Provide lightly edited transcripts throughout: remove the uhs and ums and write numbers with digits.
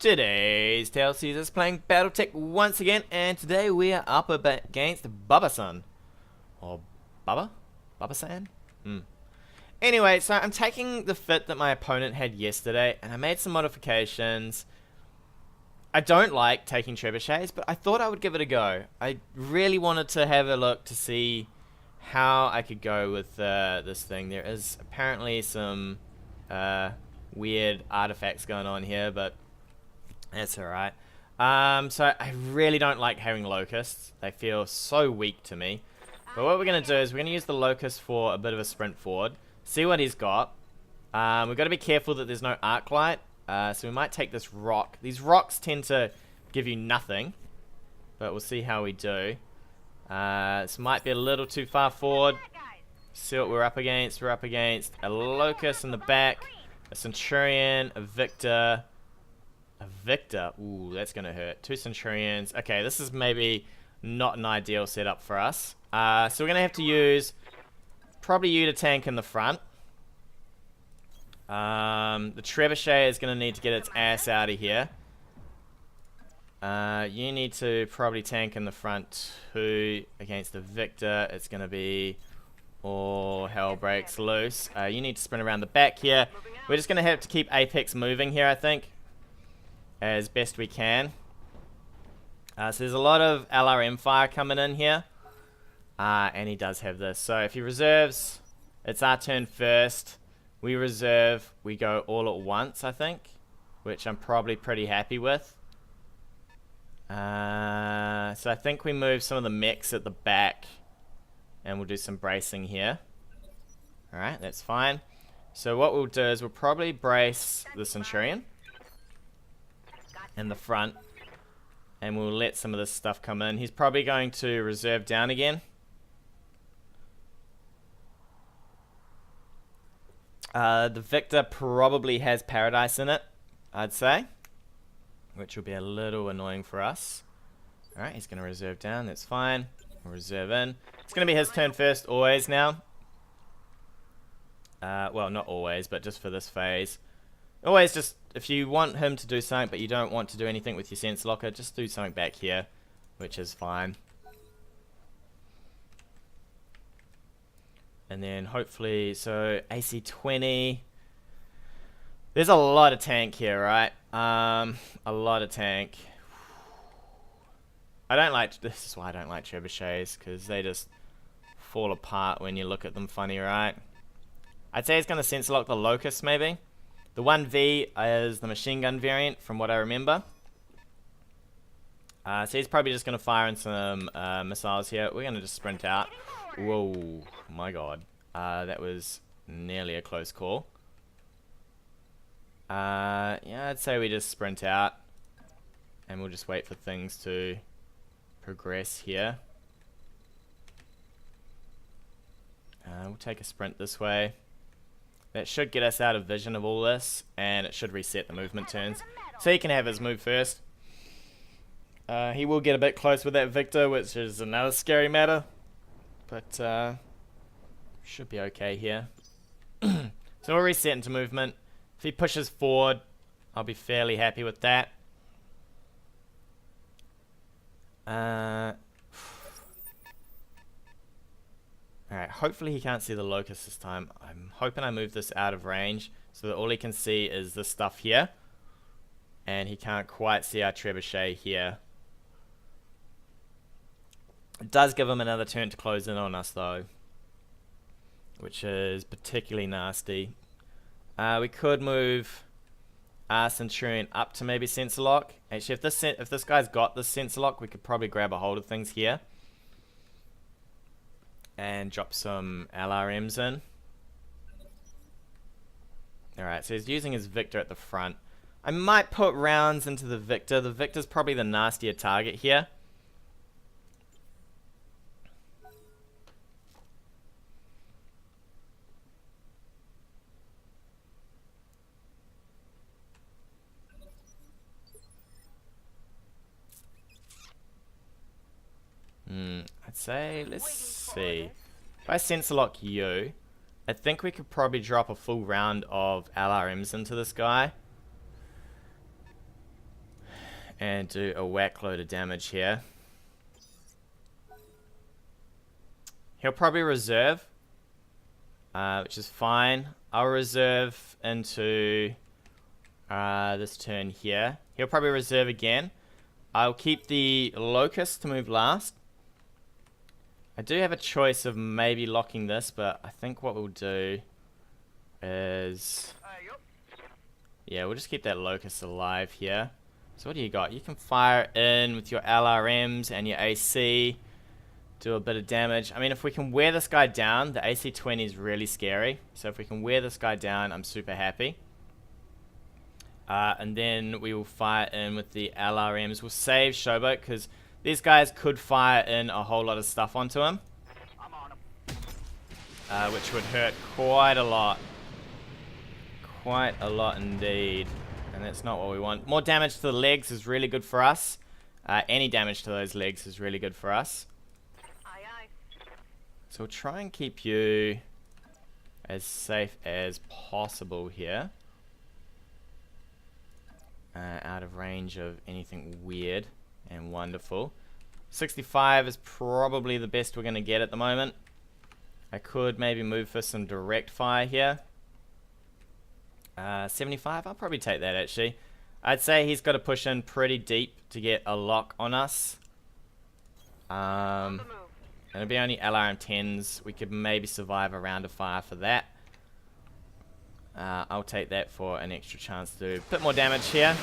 Today's Tale sees us playing BattleTech once again, and today we are up against Bubba-san. Or Bubba? Bubba-san? Anyway, so I'm taking the fit that my opponent had yesterday, and I made some modifications. I don't like taking trebuchets, but I thought I would give it a go. I really wanted to have a look to see how I could go with this thing. There is apparently some weird artifacts going on here, but that's alright. So I really don't like having locusts. They feel so weak to me. But what we're going to do is we're going to use the locust for a bit of a sprint forward. See what he's got. We've got to be careful that there's no arc light. So we might take this rock. These rocks tend to give you nothing. But we'll see how we do. This might be a little too far forward. See what we're up against. We're up against a locust in the back. A centurion. A victor. A victor. Ooh, that's going to hurt. 2 centurions. Okay, this is maybe not an ideal setup for us. So we're going to have to use probably you to tank in the front. The trebuchet is going to need to get its ass out of here. You need to probably tank in the front too against the victor. It's going to be all hell breaks loose. You need to sprint around the back here. We're just going to have to keep Apex moving here, I think, as best we can. So there's a lot of LRM fire coming in here. And he does have this. So if he reserves, it's our turn first. We reserve, we go all at once, I think. Which I'm probably pretty happy with. So I think we move some of the mechs at the back. And we'll do some bracing here. Alright, that's fine. So what we'll do is we'll probably brace the centurion in the front. And we'll let some of this stuff come in. He's probably going to reserve down again. The victor probably has paradise in it, I'd say. Which will be a little annoying for us. Alright, he's going to reserve down. That's fine. We'll reserve in. It's going to be his turn first always now. Well, not always, but just for this phase. Always just, if you want him to do something, but you don't want to do anything with your sense locker, just do something back here, which is fine. And then hopefully, so AC 20. There's a lot of tank here, right? A lot of tank. I don't like, this is why I don't like trebuchets, because they just fall apart when you look at them funny, right? I'd say he's going to sense lock the locust, maybe. The 1V is the machine gun variant, from what I remember. So he's probably just going to fire in some missiles here. We're going to just sprint out. Whoa, my god. That was nearly a close call. Yeah, I'd say we just sprint out. And we'll just wait for things to progress here. We'll take a sprint this way. That should get us out of vision of all this, and it should reset the movement turns. So he can have his move first. He will get a bit close with that victor, which is another scary matter. But should be okay here. So we'll reset into movement. If he pushes forward, I'll be fairly happy with that. Alright, hopefully he can't see the locust this time. I'm hoping I move this out of range so that all he can see is this stuff here. And he can't quite see our trebuchet here. It does give him another turn to close in on us though, which is particularly nasty. We could move our centurion up to maybe sensor lock. Actually, if this guy's got this sensor lock, we could probably grab a hold of things here. And drop some LRMs in. Alright, so he's using his victor at the front. I might put rounds into the victor. The victor's probably the nastier target here. I'd say, let's see. If I sensor lock you, I think we could probably drop a full round of LRMs into this guy. And do a whack load of damage here. He'll probably reserve, which is fine. I'll reserve into this turn here. He'll probably reserve again. I'll keep the Locust to move last. I do have a choice of maybe locking this, but I think what we'll do is... yeah, we'll just keep that Locust alive here. So what do you got? You can fire in with your LRMs and your AC. Do a bit of damage. I mean, if we can wear this guy down, the AC-20 is really scary. So if we can wear this guy down, I'm super happy. And then we will fire in with the LRMs. We'll save Showboat because these guys could fire in a whole lot of stuff onto him. Which would hurt quite a lot. Quite a lot indeed. And that's not what we want. More damage to the legs is really good for us. Any damage to those legs is really good for us. So we'll try and keep you as safe as possible here. Out of range of anything weird and wonderful. 65 is probably the best we're going to get at the moment. I could maybe move for some direct fire here. 75, I'll probably take that actually. I'd say he's got to push in pretty deep to get a lock on us. It'll be only LRM 10s. We could maybe survive a round of fire for that. I'll take that for an extra chance to do a bit more damage here.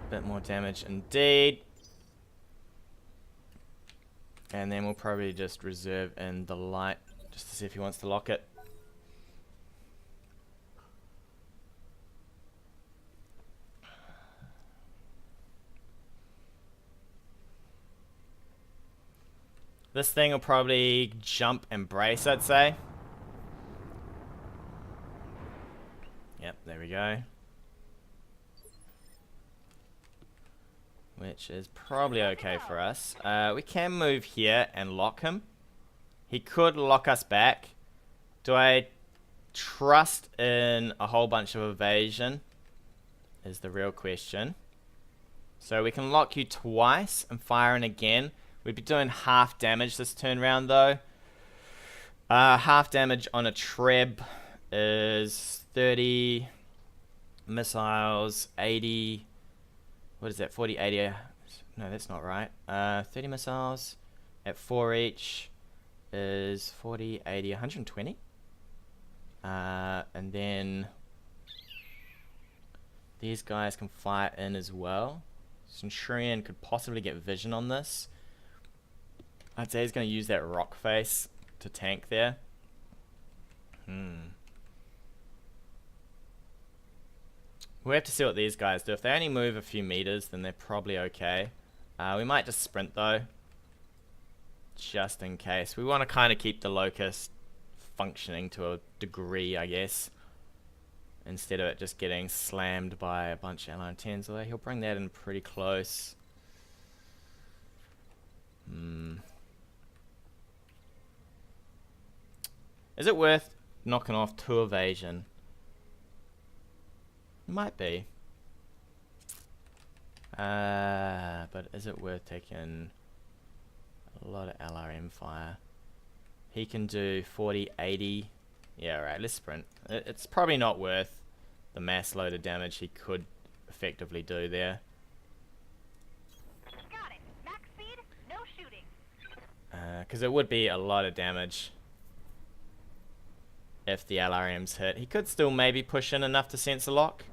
Bit more damage indeed. And then we'll probably just reserve in the light just to see if he wants to lock it. This thing will probably jump and brace, I'd say. Yep, there we go. Which is probably okay for us. We can move here and lock him. He could lock us back. Do I trust in a whole bunch of evasion? Is the real question. So we can lock you twice and fire in again. We'd be doing half damage this turn round though. Half damage on a Treb is 30 missiles, 80, what is that, 40, 80, no that's not right. 30 missiles at 4 each is 40, 80, 120. And then these guys can fire in as well. Centurion could possibly get vision on this. I'd say he's going to use that rock face to tank there. We'll have to see what these guys do. If they only move a few meters, then they're probably okay. We might just sprint though. Just in case. We want to kind of keep the Locust functioning to a degree, I guess. Instead of it just getting slammed by a bunch of LR10s. Although he'll bring that in pretty close. Is it worth knocking off 2 evasion? It might be. But is it worth taking a lot of LRM fire? He can do 40, 80. Yeah, right, let's sprint. It's probably not worth the mass load of damage he could effectively do there. Got it. Max speed, no shooting. Because it would be a lot of damage if the LRMs hit. He could still maybe push in enough to sense a lock.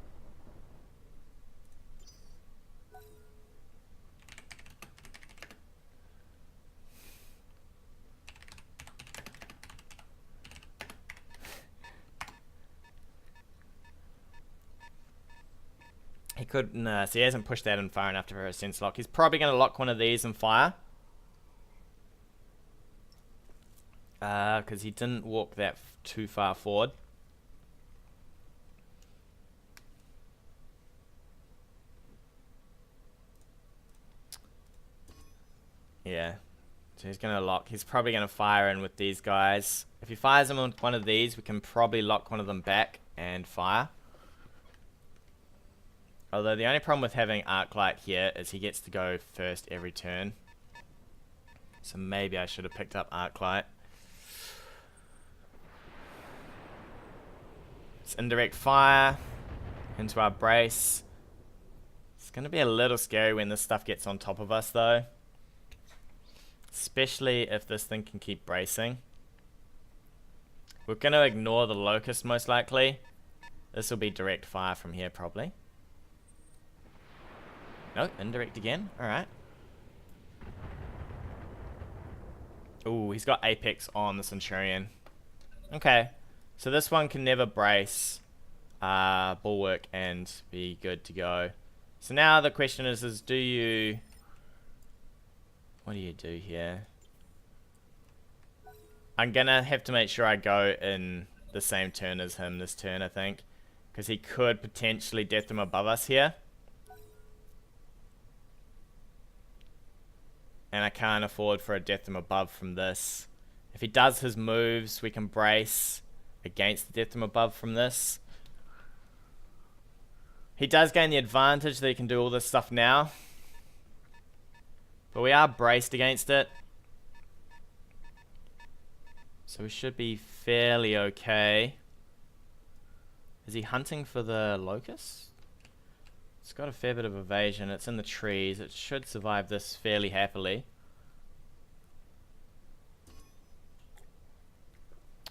He could, no, so he hasn't pushed that in far enough for a sense lock. He's probably going to lock one of these and fire. Because he didn't walk that too far forward. Yeah. So he's going to lock. He's probably going to fire in with these guys. If he fires them on one of these, we can probably lock one of them back and fire. Although the only problem with having Arclight here is he gets to go first every turn. So maybe I should have picked up Arclight. It's indirect fire into our brace. It's going to be a little scary when this stuff gets on top of us though. Especially if this thing can keep bracing. We're going to ignore the locust most likely. This will be direct fire from here probably. No, indirect again. Alright. Ooh, he's got Apex on the Centurion. Okay. So this one can never brace bulwark and be good to go. So now the question is do you... What do you do here? I'm gonna have to make sure I go in the same turn as him this turn, I think. Because he could potentially death him above us here. And I can't afford for a death him above from this. If he does his moves, we can brace against the death him above from this. He does gain the advantage that he can do all this stuff now. But we are braced against it. So we should be fairly okay. Is he hunting for the locust? It's got a fair bit of evasion. It's in the trees. It should survive this fairly happily.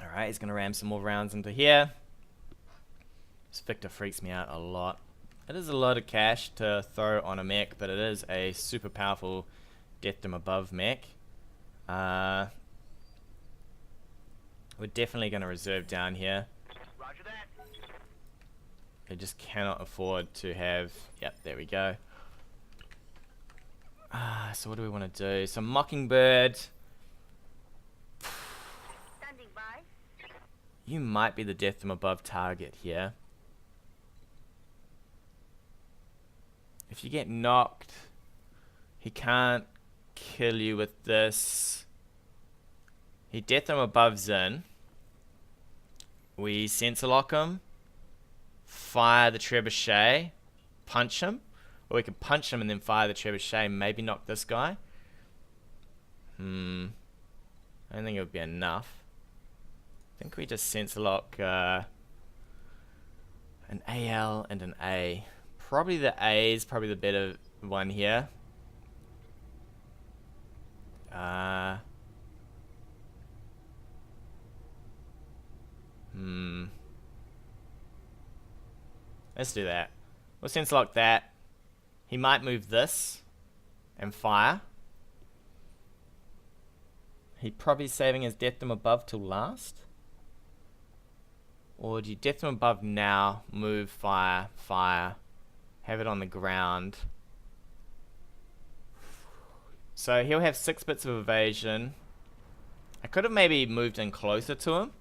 Alright, he's going to ram some more rounds into here. This Victor freaks me out a lot. It is a lot of cash to throw on a mech, but it is a super powerful Death Them Above mech. We're definitely going to reserve down here. Roger that. I just cannot afford to have... Yep, there we go. So what do we want to do? Some Mockingbird. Standing by. You might be the Death Them Above target here. If you get knocked, he can't kill you with this. He Death Them Above's in. We sensor lock him. Fire the Trebuchet, punch him, or we can punch him and then fire the Trebuchet, maybe knock this guy. I don't think it would be enough. I think we just sensor lock an AL and an A. Probably the A is probably the better one here. Let's do that. We'll sensor lock that. He might move this and fire. He probably saving his Death Them Above till last. Or do you Death Them Above now, move, fire, fire, have it on the ground. So he'll have 6 bits of evasion. I could have maybe moved in closer to him.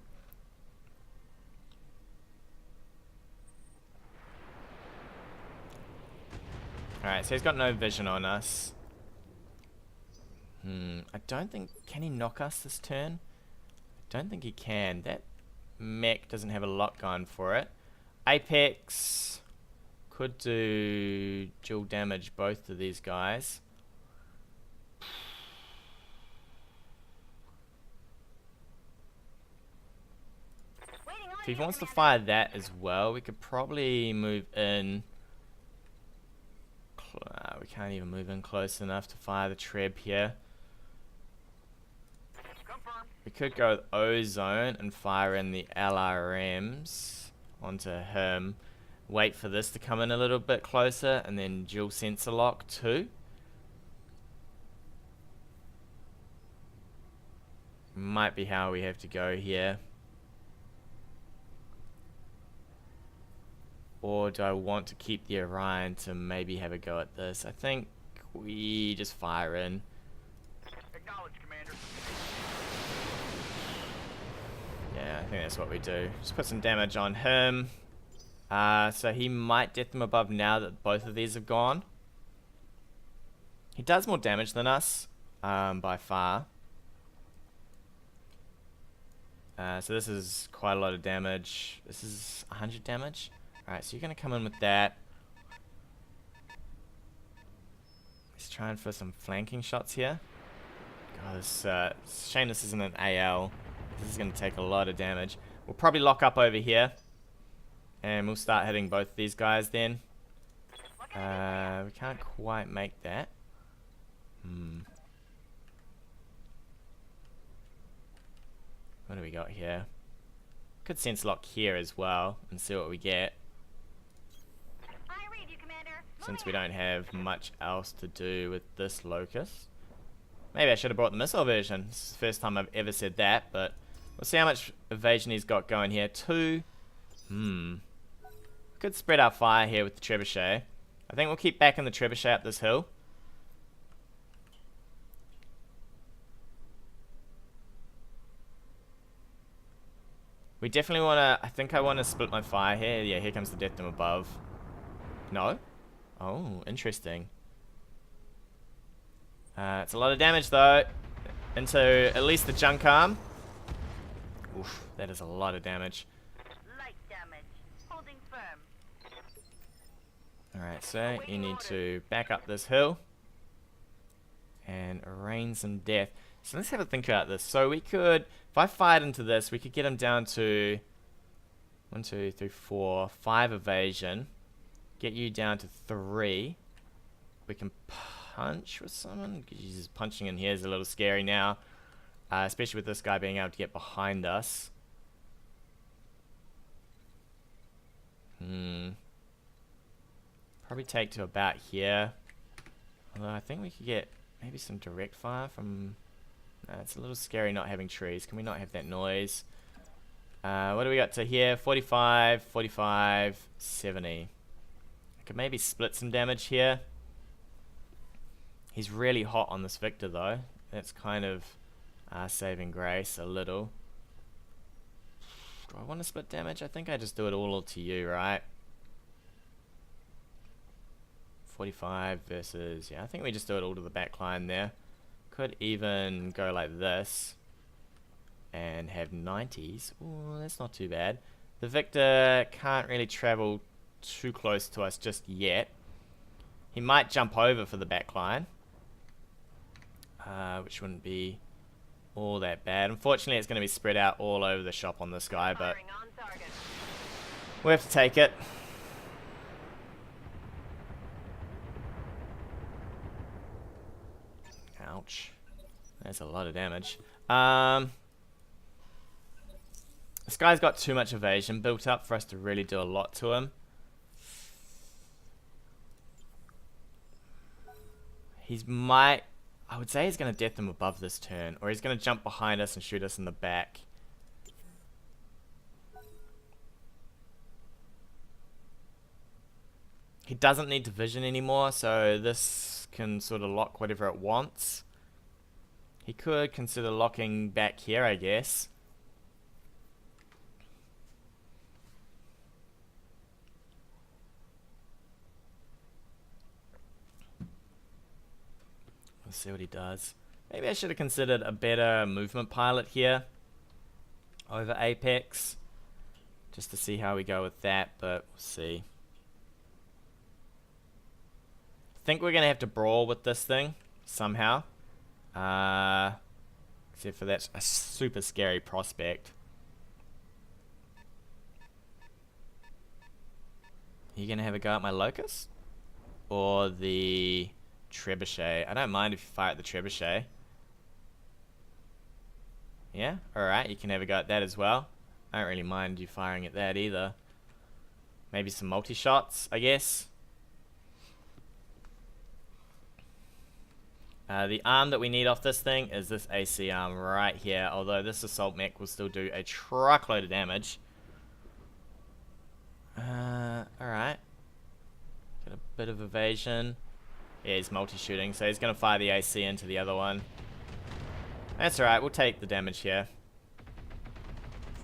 Alright, so he's got no vision on us. I don't think... Can he knock us this turn? I don't think he can. That mech doesn't have a lot going for it. Apex could do dual damage both of these guys. If he wants to fire that as well, we could probably move in... we can't even move in close enough to fire the Treb here. We could go with Ozone and fire in the LRMs onto him. Wait for this to come in a little bit closer and then dual sensor lock too. Might be how we have to go here. Or do I want to keep the Orion to maybe have a go at this? I think we just fire in. Acknowledge, Commander. Yeah, I think that's what we do. Just put some damage on him. So he might Death Them Above now that both of these have gone. He does more damage than us, by far. So this is quite a lot of damage. This is 100 damage. Alright, so you're going to come in with that. trying for some flanking shots here. God, this, shame this isn't an AL. This is going to take a lot of damage. We'll probably lock up over here. And we'll start hitting both these guys then. We can't quite make that. What do we got here? Could sense lock here as well and see what we get. I read you, Commander. Since we don't have much else to do with this locus. Maybe I should have brought the missile version. This is the first time I've ever said that, but we'll see how much evasion he's got going here. 2. Could spread our fire here with the Trebuchet. I think we'll keep backing the Trebuchet up this hill. We definitely want to... I think I want to split my fire here. Yeah, here comes the death from above. No? Oh, interesting. It's a lot of damage though. Into at least the junk arm. Oof, that is a lot of damage. Light damage. Holding firm. Alright, so you need to back up this hill. And rain some death. So let's have a think about this. So we could, if I fired into this, we could get him down to 1, 2, 3, 4, 5 evasion. Get you down to 3. We can punch with someone. Jesus, punching in here is a little scary now. Especially with this guy being able to get behind us. Probably take to about here. Although I think we could get maybe some direct fire from... it's a little scary not having trees. Can we not have that noise? What do we got to here? 45, 45, 70. I could maybe split some damage here. He's really hot on this Victor though. That's kind of saving grace a little. Do I want to split damage? I think I just do it all to you, right? 45 versus... yeah, I think we just do it all to the back line there. Could even go like this and have 90s. Ooh, that's not too bad. The Victor can't really travel too close to us just yet. He might jump over for the back line, which wouldn't be all that bad. Unfortunately, it's going to be spread out all over the shop on this guy, but we have to take it. Ouch. That's a lot of damage. This guy's got too much evasion built up for us to really do a lot to him. He's might... I would say he's going to death him above this turn. Or he's going to jump behind us and shoot us in the back. He doesn't need division anymore, so this can sort of lock whatever it wants. He could consider locking back here, I guess. Let's see what he does. Maybe I should have considered a better movement pilot here over Apex, just to see how we go with that, but we'll see. I think we're going to have to brawl with this thing somehow. Except for that's a super scary prospect. Are you going to have a go at my Locust? Or the Trebuchet? I don't mind if you fire at the Trebuchet. Yeah? Alright, you can have a go at that as well. I don't really mind you firing at that either. Maybe some multi-shots, I guess. The arm that we need off this thing is this AC arm right here, although this assault mech will still do a truckload of damage. Alright. Got a bit of evasion. Yeah, he's multi-shooting, so he's going to fire the AC into the other one. That's alright, we'll take the damage here.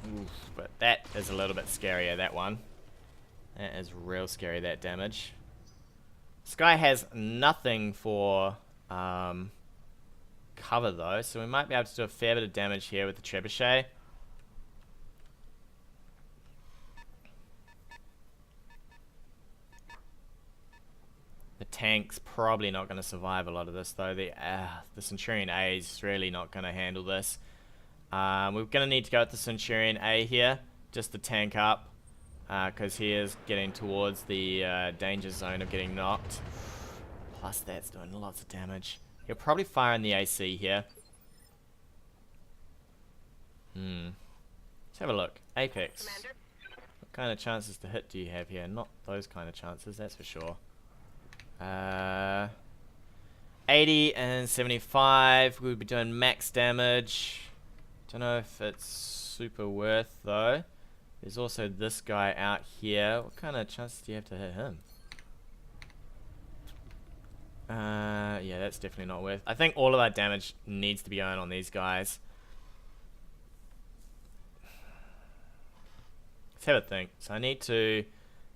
Oof, but that is a little bit scarier, that one. That is real scary, that damage. This guy has nothing for cover though, so we might be able to do a fair bit of damage here with the Trebuchet. The The tank's probably not going to survive a lot of this, though. The Centurion A is really not going to handle this. We're going to need to go with the Centurion A here, just to tank up, because he is getting towards the danger zone of getting knocked. Plus, that's doing lots of damage. He'll probably fire in the AC here. Let's have a look. Apex. What kind of chances to hit do you have here? Not those kind of chances, that's for sure. 80 and 75. We'll be doing max damage. Don't know if it's super worth though. There's also this guy out here. What kind of chances do you have to hit him? Yeah, that's definitely not worth. I think all of our damage needs to be going on these guys. Let's have a think. So I need to,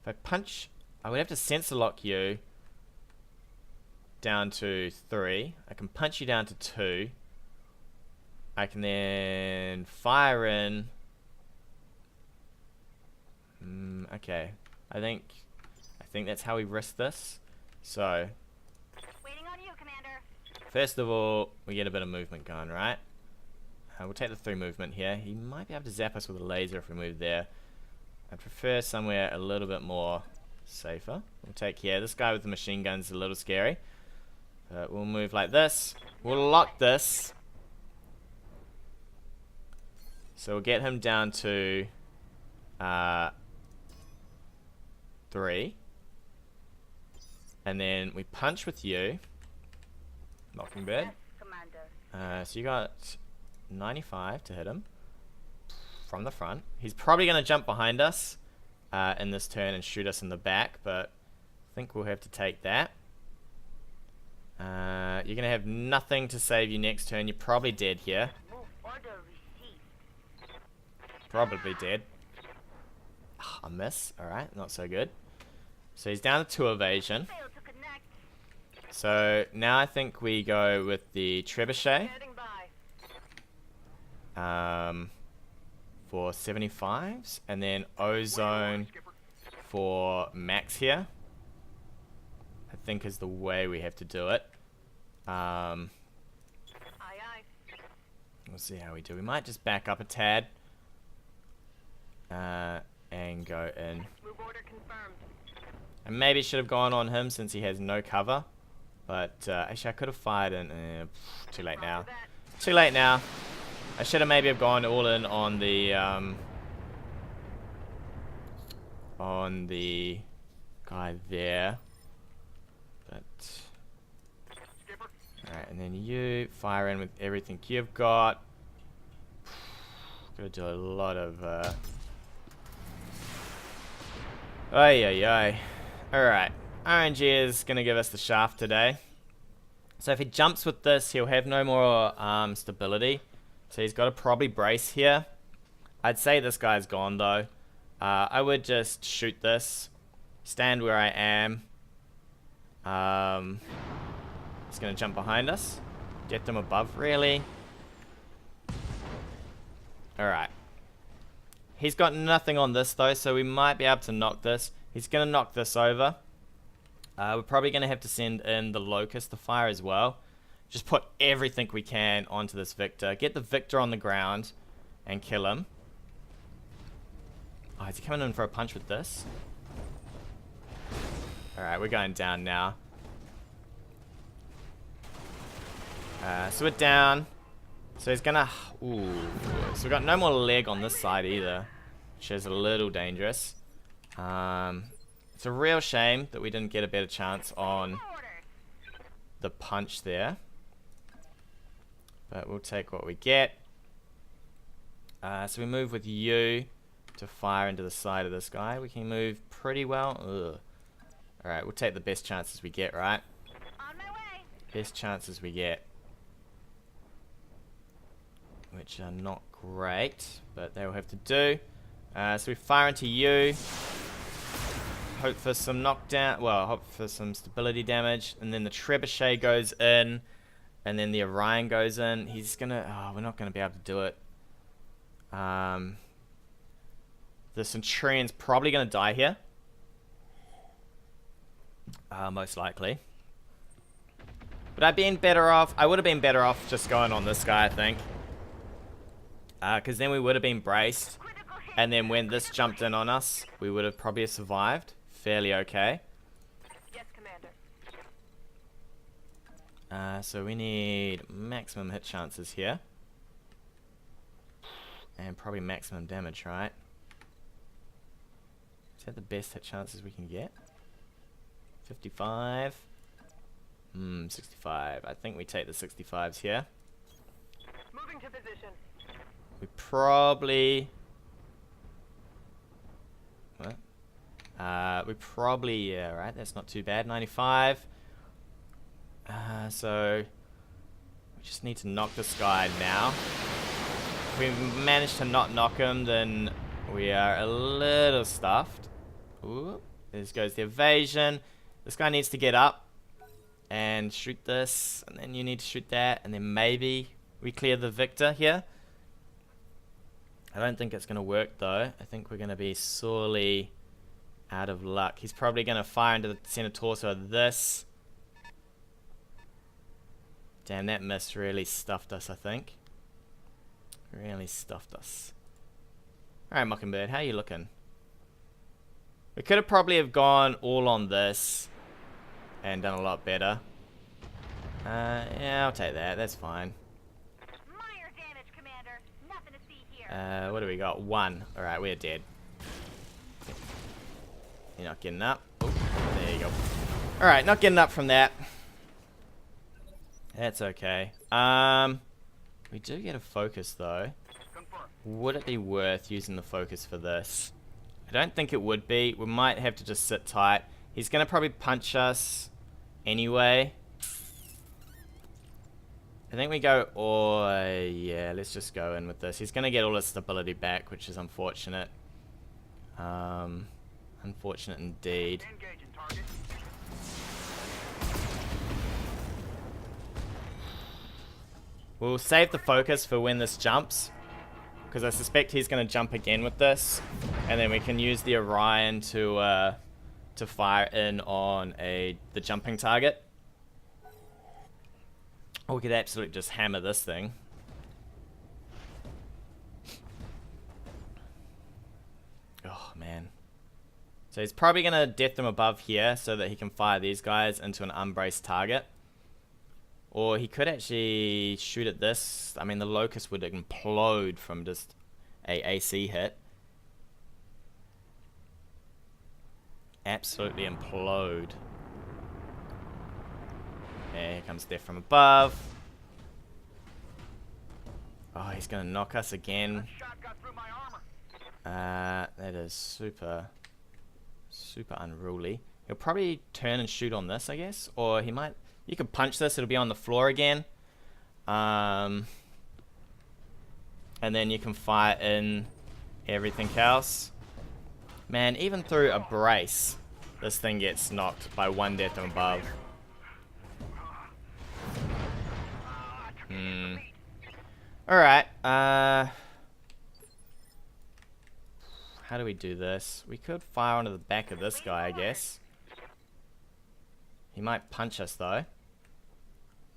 if I punch, I would have to sensor lock you down to 3. I can punch you down to 2. I can then fire in. Okay. I think that's how we risk this. So Waiting on you, Commander. first of all, we get a bit of movement going, right? We'll take the 3 movement here. He might be able to zap us with a laser if we move there. I prefer somewhere a little bit more safer. We'll take here. This guy with the machine gun is a little scary. We'll move like this. We'll lock this. So we'll get him down to 3. And then we punch with you. Mockingbird. Yes, Commander. So you got 95 to hit him from the front. He's probably going to jump behind us in this turn and shoot us in the back, but I think we'll have to take that. You're going to have nothing to save you next turn. You're probably dead here. Move order received. Probably dead. A miss. Alright, not so good. So he's down to 2 evasion. Failed to connect. So now I think we go with the Trebuchet. Heading by. For 75s, and then ozone for max here. I think is the way we have to do it. Aye, aye. We'll see how we do. We might just back up a tad and go in. Move order confirmed. And maybe should have gone on him since he has no cover. But actually, I could have fired in. Too late now. Too late now. I should have maybe have gone all in on the guy there. But alright, and then you fire in with everything you've got. Gotta do a lot of Alright. Rnage is gonna give us the shaft today. So if he jumps with this, he'll have no more stability. So he's got to probably brace here. I'd say this guy's gone though. I would just shoot this. Stand where I am. He's going to jump behind us. Get them above, really. Alright. He's got nothing on this though, so we might be able to knock this. He's going to knock this over. We're probably going to have to send in the Locust to fire as well. Just put everything we can onto this Victor. Get the Victor on the ground and kill him. Oh, is he coming in for a punch with this? Alright, we're going down now. So we're down. So he's gonna... Ooh. So we've got no more leg on this side either, which is a little dangerous. It's a real shame that we didn't get a better chance on the punch there. But we'll take what we get. So we move with you to fire into the side of this guy. We can move pretty well. Alright, we'll take the best chances we get, right? On my way. Best chances we get. Which are not great, but they will have to do. So we fire into you. Hope for some knockdown. Well, hope for some stability damage. And then the Trebuchet goes in. And then the Orion goes in. He's gonna... Oh, we're not gonna be able to do it. The Centurion's probably gonna die here. Most likely. But I've been better off. I would have been better off just going on this guy, I think. Because then we would have been braced. And then when this jumped in on us, we would have probably survived. Fairly okay. Yes, Commander. So we need maximum hit chances here. And probably maximum damage, right? Is that the best hit chances we can get? 55. 65. I think we take the 65s here. Moving to position. We probably... What? We probably... Yeah, right. That's not too bad. 95. So... We just need to knock this guy now. If we manage to not knock him, then we are a little stuffed. Ooh. There goes the evasion. This guy needs to get up and shoot this, and then you need to shoot that, and then maybe we clear the victor here. I don't think it's going to work though. I think we're going to be sorely out of luck. He's probably going to fire into the center torso of this. Damn, that miss really stuffed us, I think. Really stuffed us. Alright, Mockingbird, how you looking? We could have probably have gone all on this and done a lot better. Yeah, I'll take that. That's fine. Minor damage, Commander. Nothing to see here. What do we got? 1. Alright, we're dead. You're not getting up. Oh, there you go. Alright, not getting up from that. That's okay. We do get a focus though. Would it be worth using the focus for this? I don't think it would be. We might have to just sit tight. He's going to probably punch us anyway. I think we go, yeah, let's just go in with this. He's going to get all his stability back, which is unfortunate. Unfortunate indeed. We'll save the focus for when this jumps, because I suspect he's going to jump again with this, and then we can use the Orion to fire in on the jumping target. Or we could absolutely just hammer this thing. Oh man. So he's probably going to death them above here so that he can fire these guys into an unbraced target. Or he could actually shoot at this. I mean, the Locust would implode from just a AC hit. Absolutely implode. Yeah, here comes death from above. Oh, he's going to knock us again. That is super unruly. He'll probably turn and shoot on this, I guess. Or he might... You can punch this, it'll be on the floor again. And then you can fire in everything else. Man, even through a brace, this thing gets knocked by 1 death and above. Alright, how do we do this? We could fire onto the back of this guy, I guess. He might punch us though.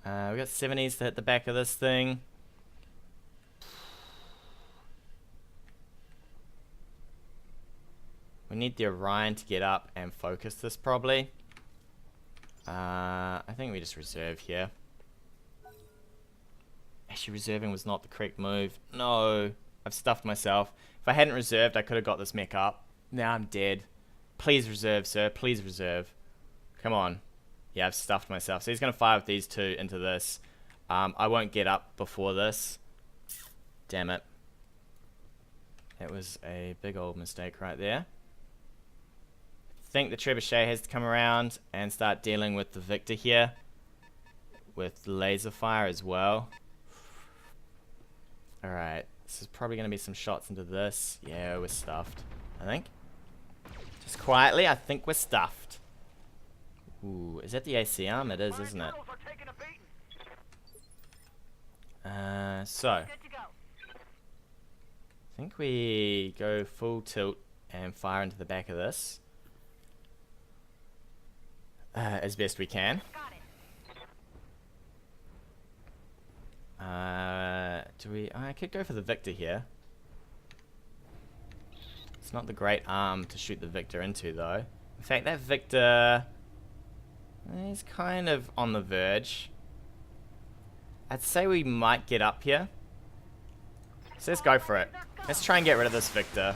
We got 70s to hit the back of this thing. We need the Orion to get up and focus this probably. I think we just reserve here. Actually, reserving was not the correct move. No, I've stuffed myself. If I hadn't reserved, I could have got this mech up. Now I'm dead. Please reserve, sir. Please reserve. Come on. Yeah, I've stuffed myself. So he's going to fire with these two into this. I won't get up before this. Damn it. That was a big old mistake right there. I think the Trebuchet has to come around and start dealing with the Victor here. With laser fire as well. Alright. This is probably going to be some shots into this. Yeah, we're stuffed, I think. Just quietly, I think we're stuffed. Ooh, is that the AC arm? It is, isn't it? So I think we go full tilt and fire into the back of this. as best we can. Got it. I could go for the Victor here. It's not the great arm to shoot the Victor into, though. In fact, that Victor is kind of on the verge. I'd say we might get up here. So let's go for it. Let's try and get rid of this Victor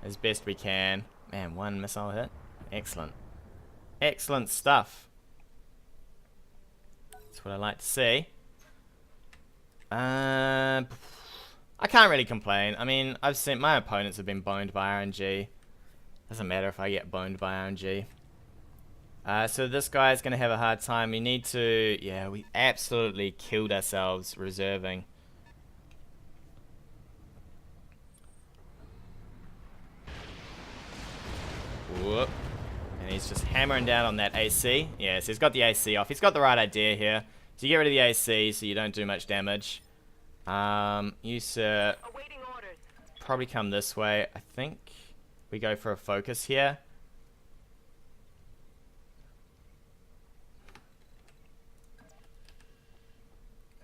as best we can. Man, one missile hit. Excellent. Excellent stuff. That's what I like to see. I can't really complain. I mean, I've seen my opponents have been boned by RNG. Doesn't matter if I get boned by RNG. So this guy's going to have a hard time. We need to... Yeah, we absolutely killed ourselves reserving. Whoop. And he's just hammering down on that AC. Yeah, so he's got the AC off. He's got the right idea here. So you get rid of the AC so you don't do much damage. You, sir, probably come this way. I think we go for a focus here.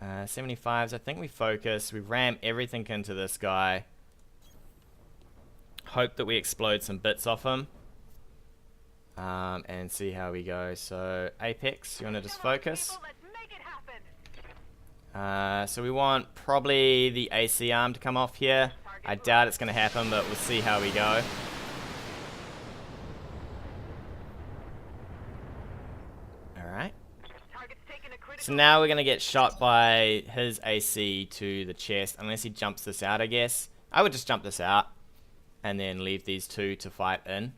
75s, I think we focus. We ram everything into this guy. Hope that we explode some bits off him. And see how we go. So, Apex, you want to just focus? So we want probably the AC arm to come off here. I doubt it's going to happen, but we'll see how we go. Alright. So now we're going to get shot by his AC to the chest, unless he jumps this out, I guess. I would just jump this out, and then leave these two to fight in.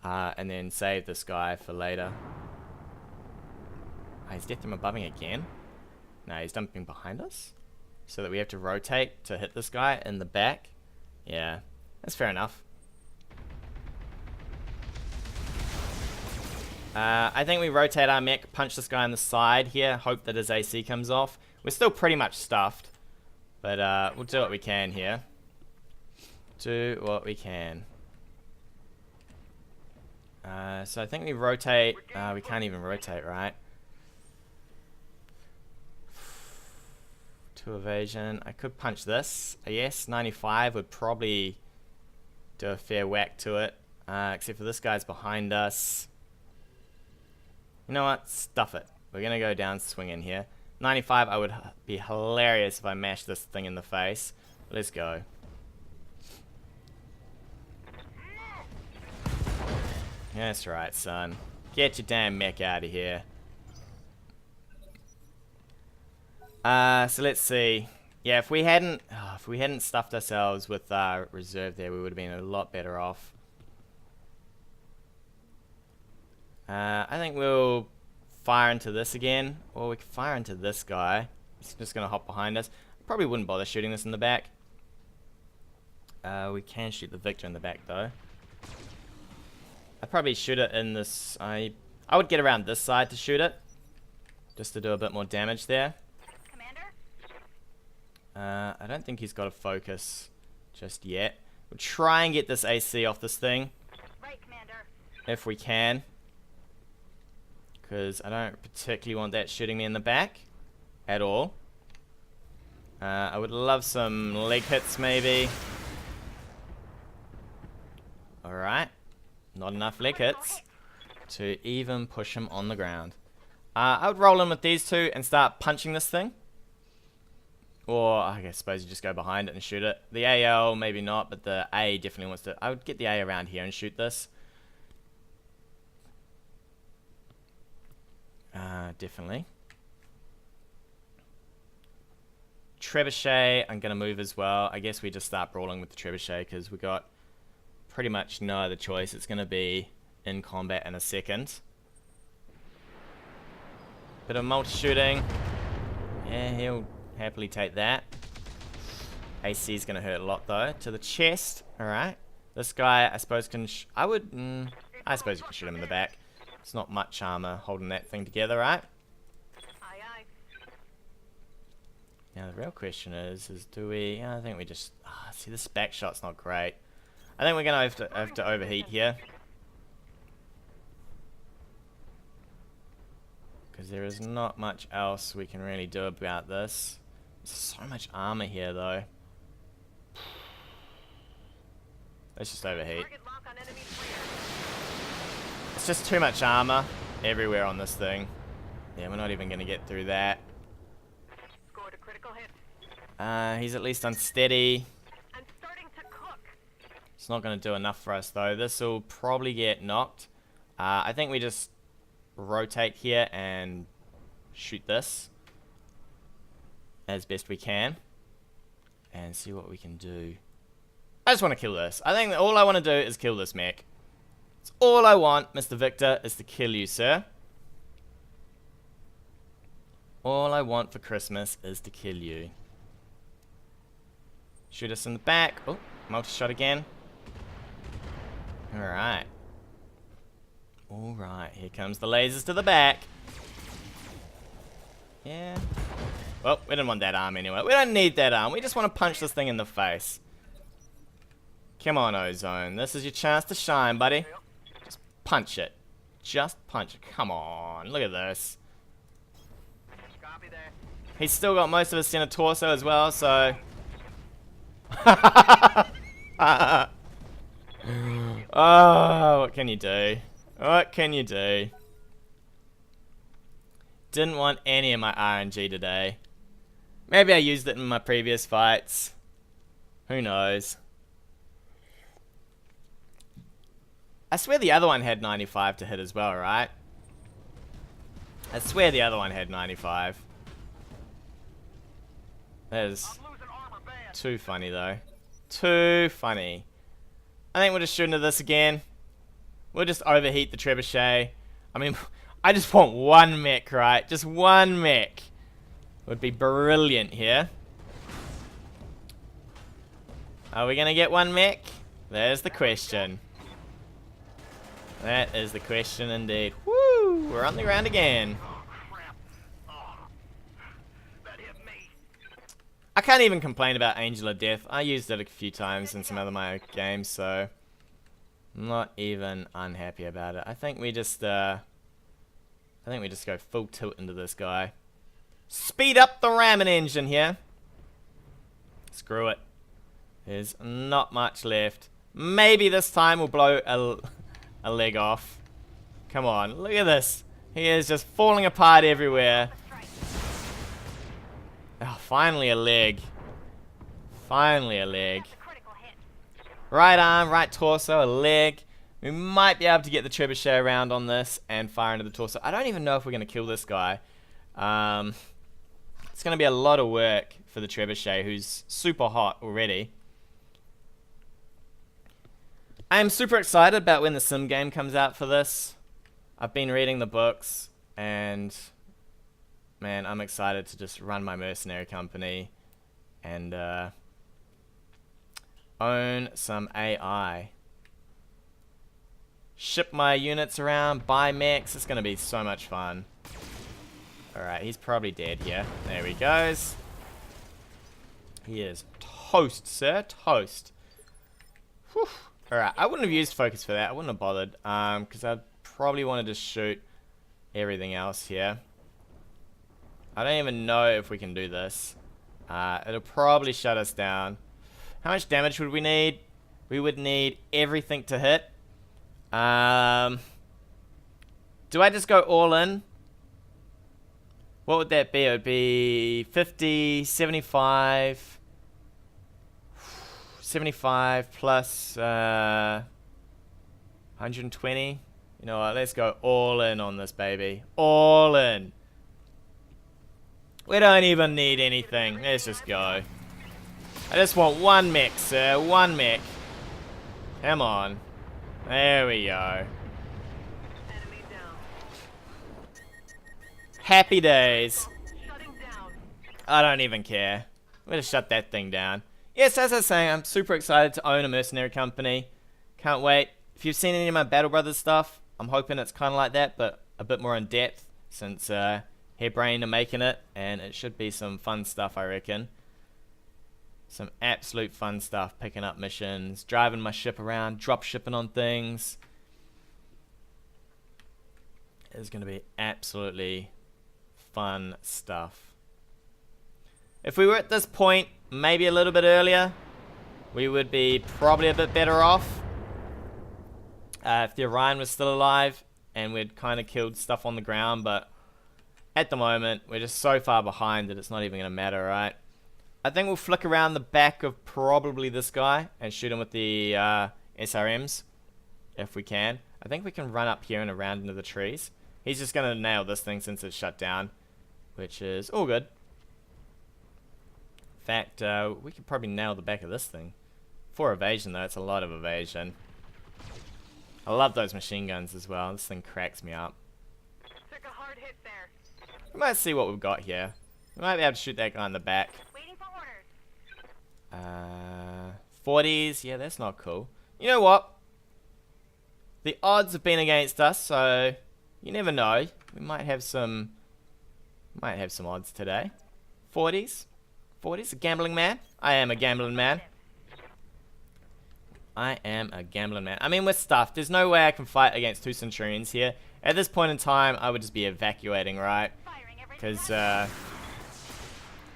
And then save this guy for later. He's death from abubbing again. No, he's dumping behind us. So that we have to rotate to hit this guy in the back. Yeah, that's fair enough. I think we rotate our mech, punch this guy on the side here, hope that his AC comes off. We're still pretty much stuffed. But we'll do what we can here. Do what we can. So I think we rotate. We can't even rotate, right? 2 evasion. I could punch this. Yes, 95 would probably do a fair whack to it. Except for this guy's behind us. You know what? Stuff it. We're going to go down swinging here. 95, I would be hilarious if I mashed this thing in the face. Let's go. That's right, son. Get your damn mech out of here. So let's see. Yeah, if we hadn't stuffed ourselves with reserve there, we would have been a lot better off. I think we'll fire into this again, or we can fire into this guy. He's just gonna hop behind us. Probably wouldn't bother shooting this in the back. We can shoot the Victor in the back though. I'd probably shoot it in this. I would get around this side to shoot it, just to do a bit more damage there. I don't think he's got a focus just yet. We'll try and get this AC off this thing. Right, Commander. If we can. Because I don't particularly want that shooting me in the back. At all. I would love some leg hits maybe. Alright. Not enough leg hits to even push him on the ground. I would roll in with these two and start punching this thing. Or, I suppose you just go behind it and shoot it. The AL, maybe not, but the A definitely wants to... I would get the A around here and shoot this. Definitely. Trebuchet, I'm going to move as well. I guess we just start brawling with the Trebuchet because we got pretty much no other choice. It's going to be in combat in a second. Bit of multi-shooting. Yeah, he'll happily take that. AC is going to hurt a lot though. To the chest. Alright. This guy, I suppose, can... I suppose you can shoot him in the back. It's not much armor holding that thing together, right? Aye, aye. Now the real question is do we... I think we just... see, this back shot's not great. I think we're going to have to overheat here. because there is not much else we can really do about this. There's so much armor here, though. Let's just overheat. It's just too much armor everywhere on this thing. Yeah, we're not even going to get through that. Scored a critical hit. He's at least unsteady. I'm starting to cook. It's not going to do enough for us, though. This will probably get knocked. I think we just rotate here and shoot this as best we can and see what we can do. I just want to kill this. I think that all I want to do is kill this mech. It's all I want, Mr. Victor, is to kill you, sir. All I want for Christmas is to kill you. Shoot us in the back. Oh, multi-shot again. Alright. Alright, here comes the lasers to the back. Yeah. Well, we didn't want that arm anyway. We don't need that arm. We just want to punch this thing in the face. Come on, Ozone. This is your chance to shine, buddy. Just punch it. Just punch it. Come on. Look at this. Copy that. He's still got most of his center torso as well, so... Oh, what can you do? What can you do? Didn't want any of my RNG today. Maybe I used it in my previous fights. Who knows? I swear the other one had 95 to hit as well, right? I swear the other one had 95. That is too funny, though. Too funny. I think we'll just shoot into this again. We'll just overheat the Trebuchet. I mean, I just want one mech, right? Just one mech. Would be brilliant here. Are we going to get one mech? There's the question. That is the question indeed. Woo! We're on the ground again. I can't even complain about Angel of Death. I used it a few times in some other my games, so I'm not even unhappy about it. I think we just go full tilt into this guy. Speed up the ramming engine here. Screw it. There's not much left. Maybe this time we'll blow a leg off. Come on, look at this. He is just falling apart everywhere. Oh, finally a leg. Finally a leg. Right arm, right torso, a leg. We might be able to get the Trebuchet around on this and fire into the torso. I don't even know if we're going to kill this guy. It's going to be a lot of work for the Trebuchet, who's super hot already. I am super excited about when the sim game comes out for this. I've been reading the books, and man, I'm excited to just run my mercenary company and own some AI. Ship my units around, buy mechs. It's going to be so much fun. Alright, he's probably dead here. There he goes. He is toast, sir. Toast. Whew. Alright, I wouldn't have used focus for that. I wouldn't have bothered. Because I probably wanted to shoot everything else here. I don't even know if we can do this. It'll probably shut us down. How much damage would we need? We would need everything to hit. Do I just go all in? What would that be? It would be 50, 75... 75 plus 120. You know what? Let's go all in on this baby. All in. We don't even need anything. Let's just go. I just want one mech, sir. One mech. Come on. There we go. Happy days. I don't even care. I'm gonna shut that thing down. Yes, as I was saying, I'm super excited to own a mercenary company. Can't wait. If you've seen any of my Battle Brothers stuff, I'm hoping it's kind of like that, but a bit more in depth, since Hairbrain are making it, and it should be some fun stuff, I reckon. Some absolute fun stuff, picking up missions, driving my ship around, drop shipping on things. It's going to be absolutely fun stuff. If we were at this point, maybe a little bit earlier, we would be probably a bit better off. If the Orion was still alive and we'd kind of killed stuff on the ground, but at the moment, we're just so far behind that it's not even going to matter, right? I think we'll flick around the back of probably this guy and shoot him with the SRMs, if we can. I think we can run up here and around into the trees. He's just going to nail this thing since it's shut down, which is all good. In fact, we could probably nail the back of this thing. For evasion, though, it's a lot of evasion. I love those machine guns as well. This thing cracks me up. Took a hard hit there. We might see what we've got here. We might be able to shoot that guy in the back. Waiting for orders. 40s. Yeah, that's not cool. You know what? The odds have been against us, so you never know. We might have some odds today. 40s. 40s. A gambling man. I am a gambling man. I am a gambling man. I mean, we're stuffed. There's no way I can fight against 2 Centurions here. At this point in time, I would just be evacuating, right? Because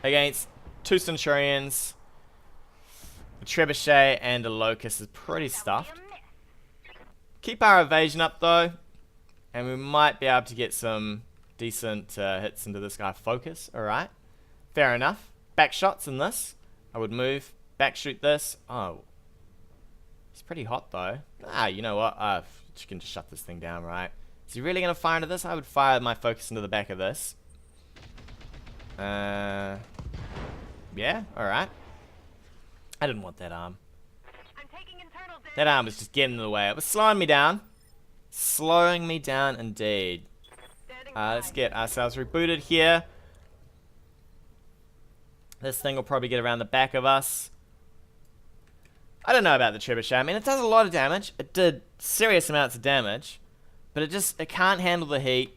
against 2 Centurions, a Trebuchet, and a Locust is pretty stuffed. Keep our evasion up, though, and we might be able to get some decent hits into this guy. Focus, alright. Fair enough. Back shots in this. I would move. Back shoot this. Oh. He's pretty hot, though. Ah, you know what? You can just shut this thing down, right? Is he really going to fire into this? I would fire my focus into the back of this. Yeah, alright. I didn't want that arm. I'm taking internal damage. That arm was just getting in the way. It was slowing me down. Slowing me down indeed. Let's get ourselves rebooted here. This thing will probably get around the back of us. I don't know about the Trebuchet. I mean, it does a lot of damage. It did serious amounts of damage. But it can't handle the heat.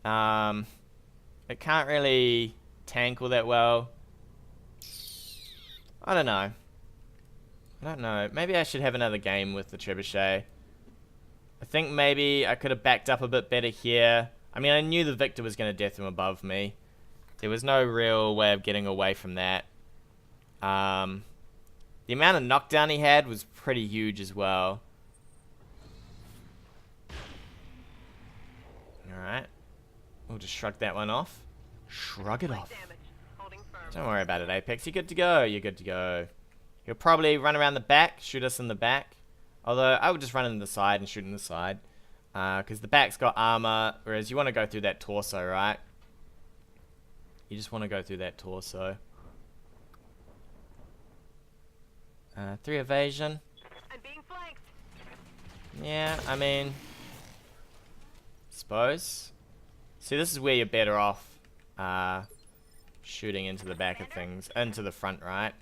It can't really tank all that well. I don't know. I don't know. Maybe I should have another game with the Trebuchet. I think maybe I could have backed up a bit better here. I mean, I knew the Victor was going to death him above me. There was no real way of getting away from that. The amount of knockdown he had was pretty huge as well. Alright. We'll just shrug that one off. Shrug it off. Don't worry about it, Apex. You're good to go. You're good to go. He'll probably run around the back, shoot us in the back. Although, I would just run in the side and shoot in the side. Because the back's got armor, whereas you want to go through that torso, right? You just want to go through that torso. 3 evasion. I'm being flanked. Yeah, I mean, suppose. See, this is where you're better off shooting into the back of things, into the front, right?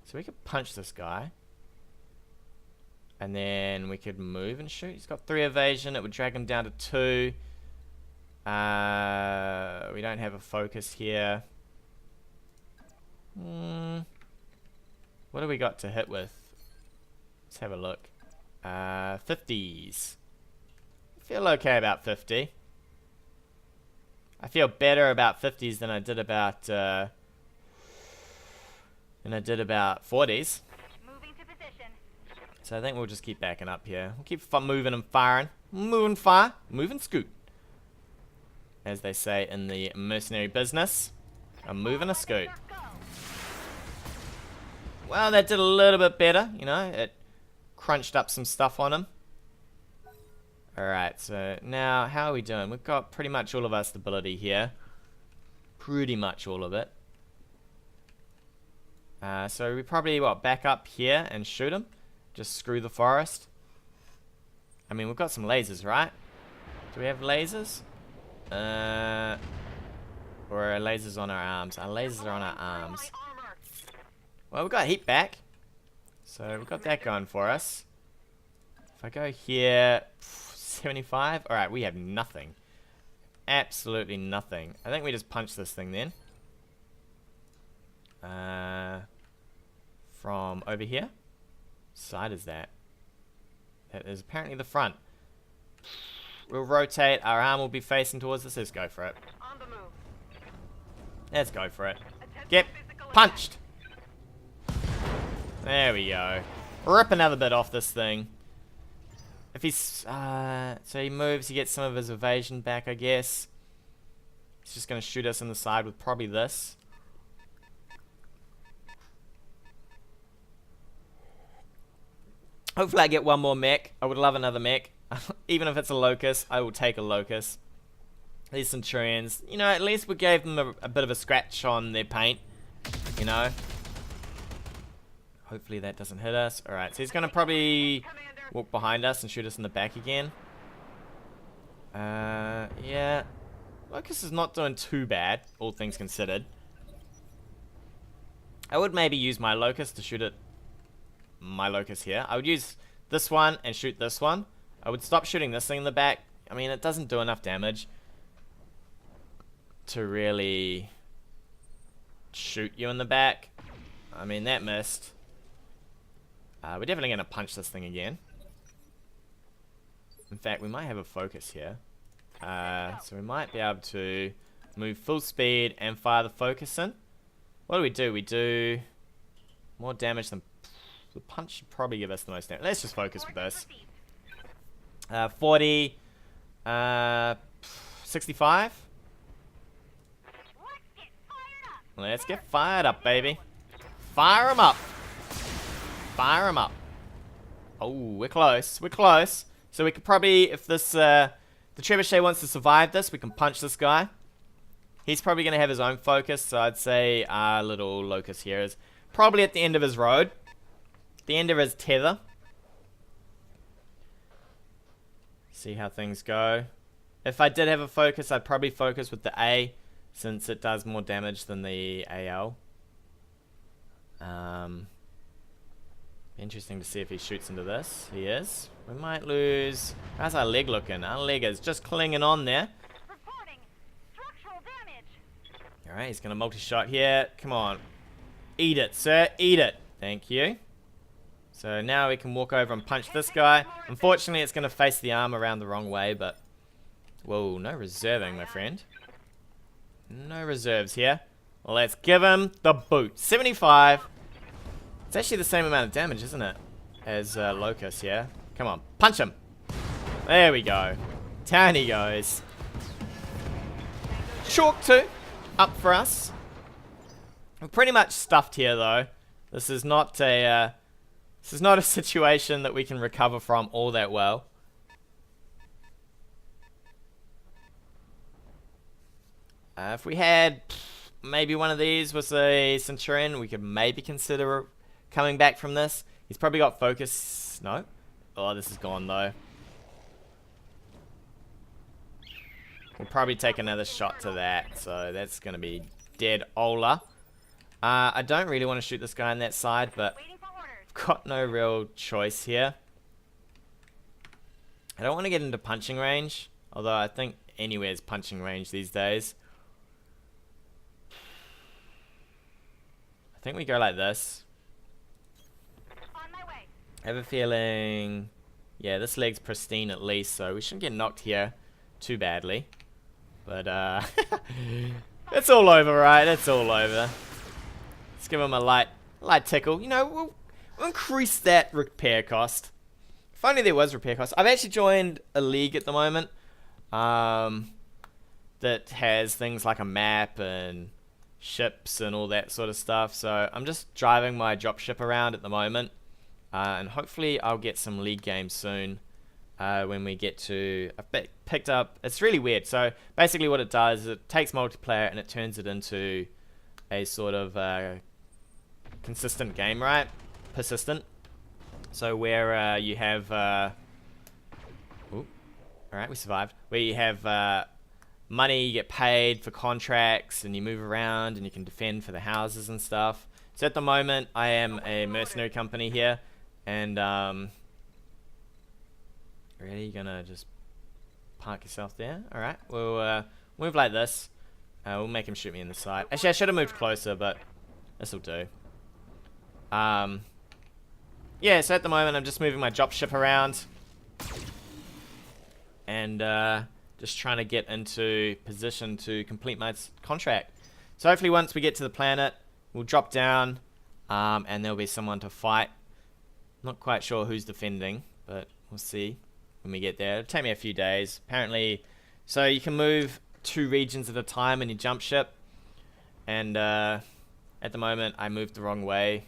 So we could punch this guy. And then we could move and shoot. He's got 3 evasion. It would drag him down to 2. We don't have a focus here. What do we got to hit with? Let's have a look. 50s. I feel okay about 50. I feel better about 50s than I did about 40s. Moving to position. So I think we'll just keep backing up here. We'll keep moving and firing. Moving fire. Moving scoot. As they say in the mercenary business. I'm moving a scoot. Well, that did a little bit better, you know. It crunched up some stuff on him. Alright, so now, how are we doing? We've got pretty much all of our stability here. Pretty much all of it. So we probably, back up here and shoot him. Just screw the forest. I mean, we've got some lasers, right? Do we have lasers? Or are lasers on our arms? Our lasers are on our arms. Well, we've got heat back. So we've got that going for us. If I go here, 75. Alright, we have nothing. Absolutely nothing. I think we just punch this thing then. From over here. What side is that? That is apparently the front. We'll rotate. Our arm will be facing towards us. Let's go for it. On the move. Let's go for it. Get punched. There we go. Rip another bit off this thing. If he's... so he moves, he gets some of his evasion back, I guess. He's just going to shoot us in the side with probably this. Hopefully I get one more mech. I would love another mech. Even if it's a locust, I will take a locust. These Centurions, you know, at least we gave them a bit of a scratch on their paint. You know. Hopefully that doesn't hit us. Alright, so he's going to probably walk behind us and shoot us in the back again. Yeah. Locust is not doing too bad, all things considered. I would maybe use my Locust to shoot at my Locust here. I would use this one and shoot this one. I would stop shooting this thing in the back. I mean, it doesn't do enough damage to really shoot you in the back. I mean, that missed. We're definitely going to punch this thing again. In fact, we might have a focus here. So we might be able to move full speed and fire the focus in. What do? We do more damage than... The punch should probably give us the most damage. Let's just focus with this. 40... 65? Let's get fired up, baby. Fire 'em up. Fire 'em up. Oh, we're close. We're close. So we could probably, if this, the Trebuchet wants to survive this, we can punch this guy. He's probably going to have his own focus, so I'd say our little Locust here is probably at the end of his road. The end of his tether. See how things go. If I did have a focus, I'd probably focus with the A, since it does more damage than the AL. Interesting to see if he shoots into this. He is. We might lose... How's our leg looking? Our leg is just clinging on there. Alright, he's going to multi-shot here. Come on. Eat it, sir. Eat it. Thank you. So now we can walk over and punch this guy. Unfortunately, it's going to face the arm around the wrong way, but... Whoa, no reserving, my friend. No reserves here. Well, let's give him the boot. 75. It's actually the same amount of damage, isn't it? As Locust, yeah? Come on, punch him. There we go. Down he goes. Chalk 2. Up for us. We're pretty much stuffed here, though. This is not a situation that we can recover from all that well. If we had maybe one of these was a Centurion, we could maybe consider coming back from this. He's probably got focus. No? Oh, this is gone, though. We'll probably take another shot to that, so that's going to be dead Ola. I don't really want to shoot this guy on that side, but I've got no real choice here. I don't want to get into punching range, although I think anywhere's punching range these days. I think we go like this. On my way. I have a feeling... Yeah, this leg's pristine at least, so we shouldn't get knocked here too badly. But, it's all over, right? It's all over. Let's give him a light tickle. You know, we'll increase that repair cost. If only there was repair cost. I've actually joined a league at the moment that has things like a map and ships and all that sort of stuff. So I'm just driving my dropship around at the moment. And hopefully I'll get some league games soon. When we get to... I've picked up... It's really weird. So basically what it does is it takes multiplayer and it turns it into a sort of consistent game, right? Persistent. So where you have... Alright, we survived. Where you have money, you get paid for contracts and you move around and you can defend for the houses and stuff. So at the moment I am a mercenary company here. And... Really? You're gonna just park yourself there? Alright, we'll move like this. We'll make him shoot me in the side. Actually, I should have moved closer, but this'll do. Yeah, so at the moment I'm just moving my dropship around. And just trying to get into position to complete my contract. So hopefully once we get to the planet, we'll drop down, and there'll be someone to fight. Not quite sure who's defending, but we'll see when we get there. It'll take me a few days. Apparently, so you can move 2 regions at a time in your jump ship. And at the moment, I moved the wrong way.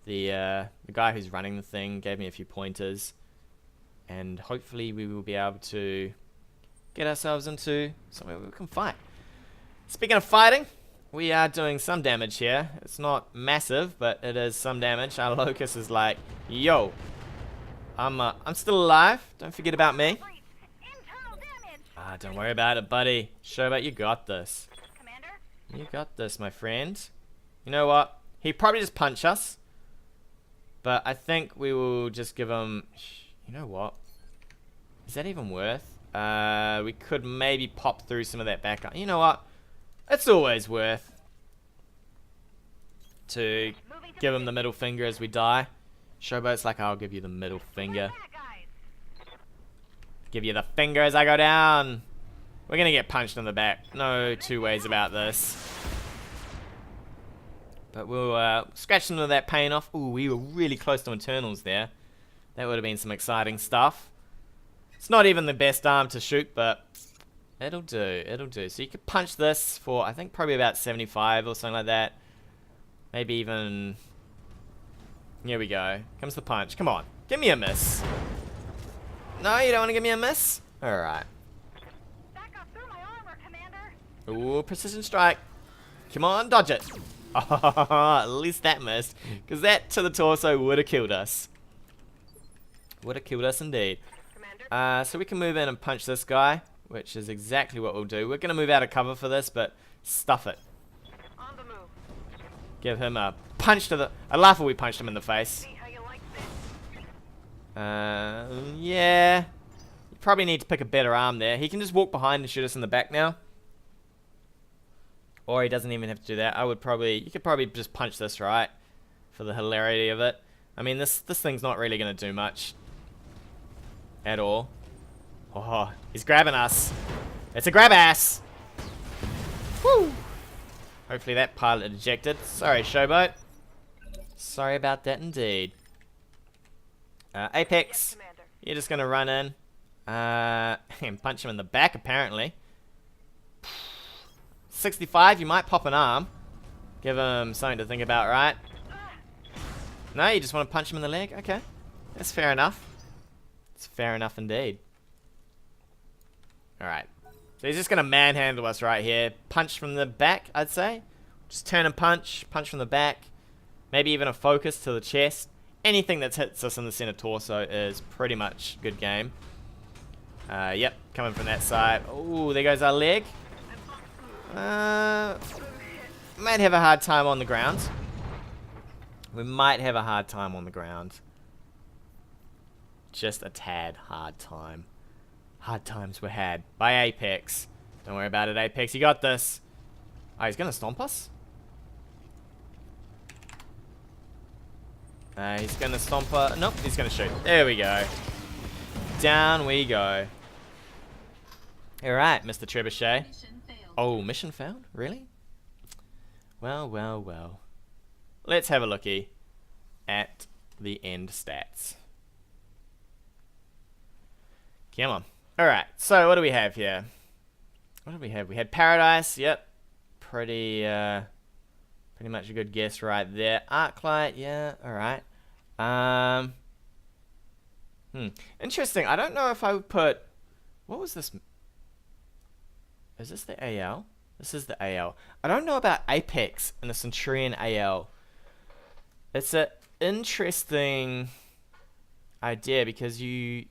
The guy who's running the thing gave me a few pointers. And hopefully we will be able to get ourselves into somewhere where we can fight. Speaking of fighting, we are doing some damage here. It's not massive, but it is some damage. Our Locust is like, yo, I'm still alive. Don't forget about me. Internal damage. Don't worry about it, buddy. Showboat, you got this. Commander? You got this, my friend. You know what? He'd probably just punch us. But I think we will just give him... You know what? Is that even worth? We could maybe pop through some of that back up. You know what? It's always worth to give him the middle finger as we die. Showboat's like, I'll give you the middle finger. Give you the finger as I go down. We're gonna get punched in the back. No two ways about this. But we'll scratch some of that pain off. Ooh, we were really close to internals there. That would have been some exciting stuff. It's not even the best arm to shoot, but it'll do. It'll do. So you could punch this for, I think, probably about 75 or something like that. Maybe even... Here we go. Comes the punch. Come on. Give me a miss. No, you don't want to give me a miss? Alright. Back up through my armor, Commander. Ooh, precision strike. Come on, dodge it. Oh, at least that missed. Because that to the torso would have killed us. Would have killed us indeed. So we can move in and punch this guy, which is exactly what we'll do. We're going to move out of cover for this, but stuff it. On the move. Give him a punch to the... I laugh when we punched him in the face. See how you like this. Yeah. You probably need to pick a better arm there. He can just walk behind and shoot us in the back now. Or he doesn't even have to do that. I would probably... You could probably just punch this, right? For the hilarity of it. I mean, this thing's not really going to do much. At all. Oh, he's grabbing us. It's a grab ass. Woo! Hopefully that pilot ejected. Sorry, Showboat. Sorry about that indeed. Apex. Yes, Commander. You're just gonna run in. And punch him in the back, apparently. 65, you might pop an arm. Give him something to think about, right? No, you just want to punch him in the leg? Okay. That's fair enough. It's fair enough indeed. Alright. So he's just going to manhandle us right here. Punch from the back, I'd say. Just turn and punch. Punch from the back. Maybe even a focus to the chest. Anything that hits us in the center torso is pretty much good game. Yep, coming from that side. Oh, there goes our leg. Might have a hard time on the ground. We might have a hard time on the ground. Just a tad hard time. Hard times were had by Apex. Don't worry about it, Apex. You got this. Oh, he's gonna stomp us? He's gonna stomp us. Nope, he's gonna shoot. There we go. Down we go. Alright, Mr. Trebuchet. Oh, mission failed? Really? Well, well, well. Let's have a looky at the end stats. Come on. Alright, so what do we have here? What do we have? We had Paradise, yep. Pretty much a good guess right there. Arclight, yeah, alright. Interesting. I don't know if I would put... What was this? Is this the AL? This is the AL. I don't know about Apex and the Centurion AL. It's an interesting idea because you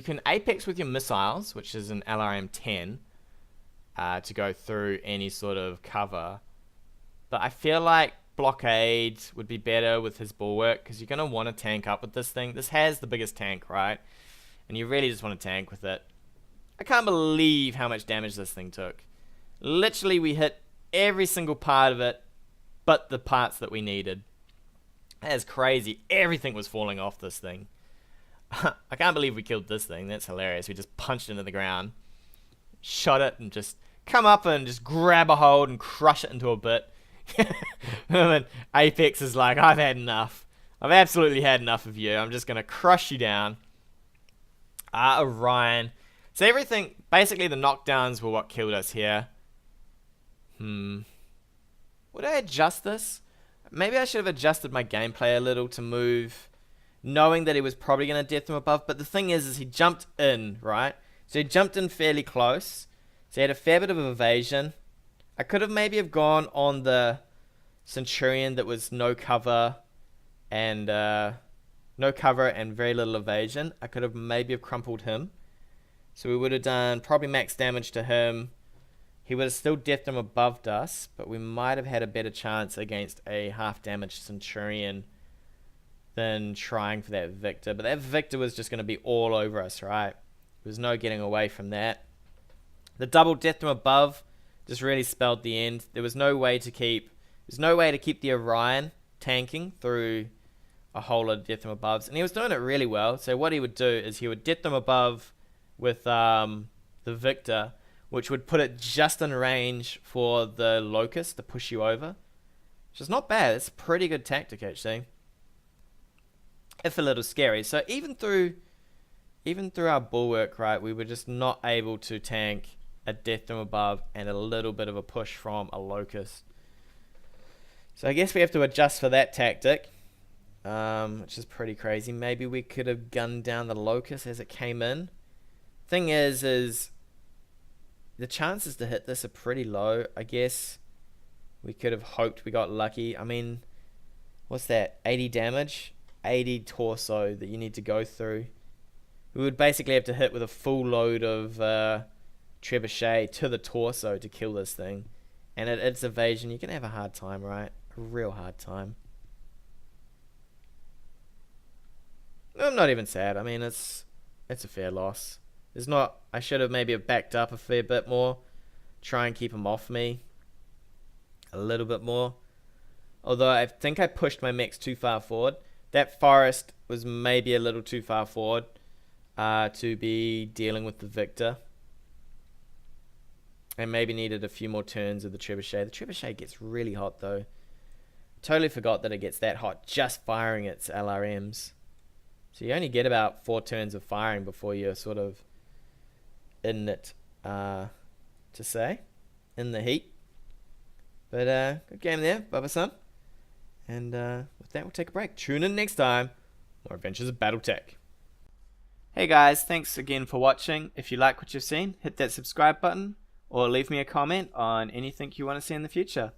can Apex with your missiles, which is an LRM-10, to go through any sort of cover. But I feel like Blockade would be better with his bulwark because you're going to want to tank up with this thing. This has the biggest tank, right? And you really just want to tank with it. I can't believe how much damage this thing took. Literally, we hit every single part of it but the parts that we needed. That is crazy. Everything was falling off this thing. I can't believe we killed this thing. That's hilarious. We just punched into the ground, shot it, and just come up and just grab a hold and crush it into a bit. And then Apex is like, I've had enough. I've absolutely had enough of you. I'm just going to crush you down. Orion. So everything, basically the knockdowns were what killed us here. Would I adjust this? Maybe I should have adjusted my gameplay a little to move, knowing that he was probably going to death from above. But the thing is he jumped in, right? So he jumped in fairly close. So he had a fair bit of evasion. I could have maybe have gone on the Centurion that was no cover and very little evasion. I could have maybe have crumpled him. So we would have done probably max damage to him. He would have still deathed him above us, but we might have had a better chance against a half damaged Centurion than trying for that Victor. But that Victor was just going to be all over us, right? There's no getting away from that. The double death from above just really spelled the end. There was no way to keep the Orion tanking through a whole lot of death from aboves, and he was doing it really well. So what he would do is he would death them above with the Victor, which would put it just in range for the Locust to push you over, which is not bad. It's a pretty good tactic actually, if a little scary. So even through our bulwark, right, we were just not able to tank a death from above and a little bit of a push from a Locust. So I guess we have to adjust for that tactic, which is pretty crazy. Maybe we could have gunned down the Locust as it came in. Thing is the chances to hit this are pretty low. I guess we could have hoped we got lucky. I mean, what's that? 80 damage? 80 torso that you need to go through. We would basically have to hit with a full load of Trebuchet to the torso to kill this thing. And at its evasion, you're going to have a hard time, right? A real hard time. I'm not even sad. I mean, it's a fair loss. I should have maybe backed up a fair bit more. Try and keep him off me a little bit more. Although I think I pushed my mechs too far forward. That forest was maybe a little too far forward to be dealing with the Victor. I maybe needed a few more turns of the Trebuchet. The Trebuchet gets really hot though. Totally forgot that it gets that hot just firing its LRMs. So you only get about 4 turns of firing before you're sort of in it, to say, in the heat. But good game there, Bubba-san. And with that, we'll take a break. Tune in next time. More adventures of BattleTech. Hey guys, thanks again for watching. If you like what you've seen, hit that subscribe button or leave me a comment on anything you want to see in the future.